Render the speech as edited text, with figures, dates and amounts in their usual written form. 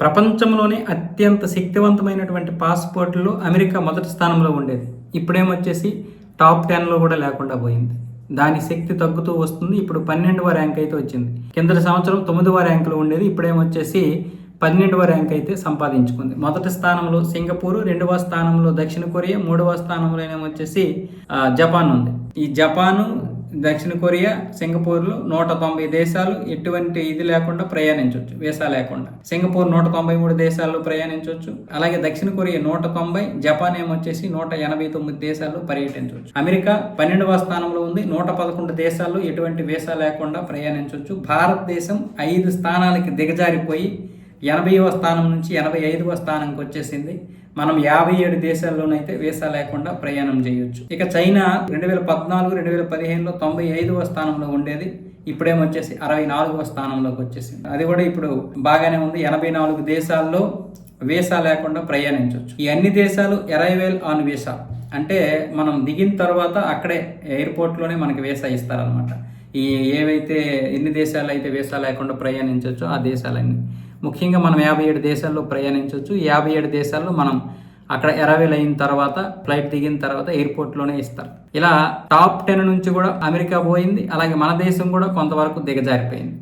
ప్రపంచంలోనే అత్యంత శక్తివంతమైనటువంటి పాస్పోర్ట్లో అమెరికా మొదటి స్థానంలో ఉండేది. ఇప్పుడేమొచ్చేసి టాప్ 10లో కూడా లేకుండా పోయింది. దాని శక్తి తగ్గుతూ వస్తుంది. ఇప్పుడు 12వ ర్యాంక్ అయితే వచ్చింది. కిందటి సంవత్సరం 9వ ర్యాంకులో ఉండేది. ఇప్పుడేమొచ్చేసి 12వ ర్యాంక్ అయితే సంపాదించుకుంది. మొదటి స్థానంలో సింగపూర్, 2వ స్థానంలో దక్షిణ కొరియా, 3వ స్థానంలో ఏమొచ్చేసి జపాన్ ఉంది. ఈ జపాను, దక్షిణ కొరియా, సింగపూర్లో 190 దేశాలు ఎటువంటి ఇది లేకుండా ప్రయాణించవచ్చు, వీసా లేకుండా. సింగపూర్ 193 దేశాల్లో ప్రయాణించవచ్చు. అలాగే దక్షిణ కొరియా 190, జపాన్ ఏమొచ్చేసి 189 దేశాల్లో పర్యటించవచ్చు. అమెరికా 12వ స్థానంలో ఉంది. 111 దేశాల్లో ఎటువంటి వీసా లేకుండా ప్రయాణించవచ్చు. భారతదేశం 5 స్థానాలకి దిగజారిపోయి 80వ స్థానం నుంచి 85వ స్థానంకి వచ్చేసింది. మనం 57 దేశాల్లోనైతే వీసా లేకుండా ప్రయాణం చేయొచ్చు. ఇక చైనా 2014, 2015లో 95వ స్థానంలో ఉండేది. ఇప్పుడేమొచ్చేసి 64వ స్థానంలోకి వచ్చేసింది. అది కూడా ఇప్పుడు బాగానే ఉంది. 84 దేశాల్లో వీసా లేకుండా ప్రయాణించవచ్చు. ఈ అన్ని దేశాలు అరైవల్ ఆన్ వీసా, అంటే మనం దిగిన తర్వాత అక్కడే ఎయిర్పోర్ట్లోనే మనకి వీసా ఇస్తారనమాట. ఈ ఏవైతే ఎన్ని దేశాలు అయితే వీసా లేకుండా ప్రయాణించవచ్చో ఆ దేశాలన్నీ, ముఖ్యంగా మనం 57 దేశాల్లో ప్రయాణించవచ్చు. 57 దేశాల్లో మనం అక్కడ అరైవల్ అయిన తర్వాత, ఫ్లైట్ దిగిన తర్వాత ఎయిర్పోర్ట్లోనే ఇస్తారు. ఇలా టాప్ 10 నుంచి కూడా అమెరికా పోయింది. అలాగే మన దేశం కూడా కొంతవరకు దిగజారిపోయింది.